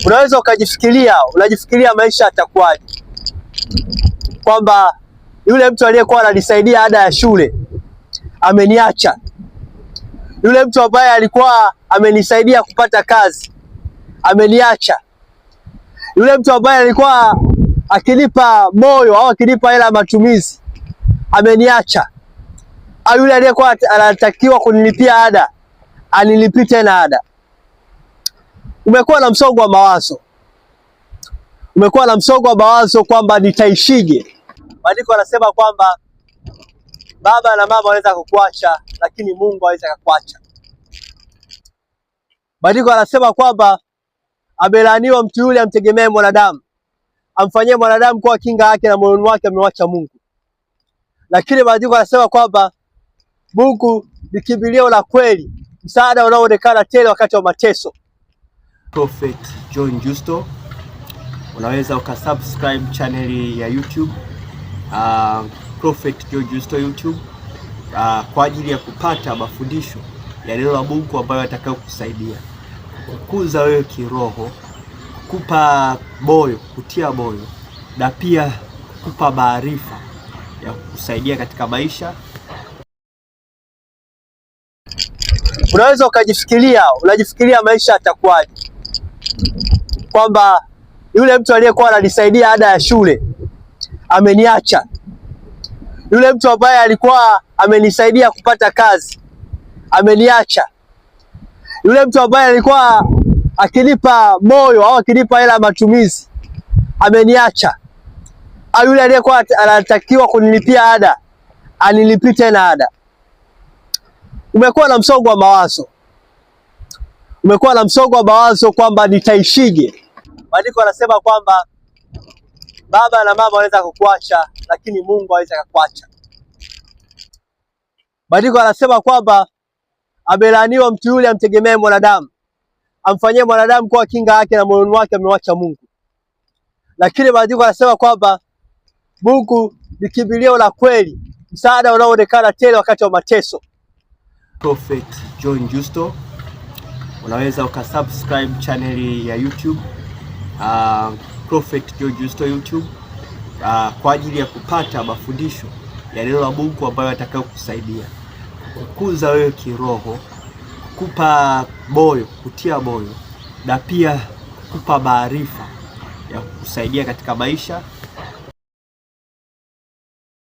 Unaweza unajifikiria maisha yatakuwaje, kwamba yule mtu aliyekuwa ananisaidia ada ya shule ameniacha, yule mtu ambaye alikuwa amenisaidia kupata kazi ameniacha, yule mtu ambaye alikuwa akinipa moyo au akinipa hela ya matumizi ameniacha, au yule aliyekuwa anatakiwa kunilipia ada anilipie tena ada. Umekuwa na msongo wa mawazo, kwamba nitaishije. Maandiko yanasema kwamba baba na mama wanaweza kukuacha, lakini Mungu hawezi kukuacha. Maandiko yanasema kwamba amelaaniwa mtu yule amtegemee mwanadamu, amfanyie mwanadamu kwa kinga yake, na moyoni mwake amemwacha Mungu. Lakini maandiko yanasema kwamba Mungu ni kimbilio la kweli, msaada unaoonekana tele wakati wa mateso. Prophet John Justo, unaweza ukasubscribe channel ya YouTube Prophet John Justo YouTube kwa ajili ya kupata mafundisho ya neno la Mungu ambayo yatakayokusaidia kukuza wewe kiroho, kukupa moyo, kutia moyo, na pia kukupa maarifa ya kukusaidia katika maisha. Unaweza unajifikiria maisha yatakuwaje, kwamba yule mtu aliyekuwa ananisaidia ada ya shule ameniacha, yule mtu ambaye alikuwa amenisaidia kupata kazi ameniacha, yule mtu ambaye alikuwa akinipa moyo au akinipa hela ya matumizi ameniacha, au yule aliyekuwa anatakiwa kunilipia ada anilipie tena ada. Umekuwa na msongo wa mawazo, kwamba nitaishije. Maandiko yanasema kwamba baba na mama wanaweza kukuacha, lakini Mungu hawezi kukuacha. Maandiko yanasema kwamba amelaaniwa mtu yule amtegemee mwanadamu, amfanyie mwanadamu kwa kinga yake, na moyoni mwake amemwacha Mungu. Lakini maandiko yanasema kwamba Mungu ni kimbilio la kweli, msaada unaoonekana tele wakati wa mateso. Prophet John Justo, unaweza ukasubscribe channel ya YouTube Prophet John Justo YouTube kwa ajili ya kupata mafundisho ya neno la Mungu ambayo yatakayokusaidia kukuza wewe kiroho, kukupa moyo, kutia moyo, na pia kukupa maarifa ya kukusaidia katika maisha.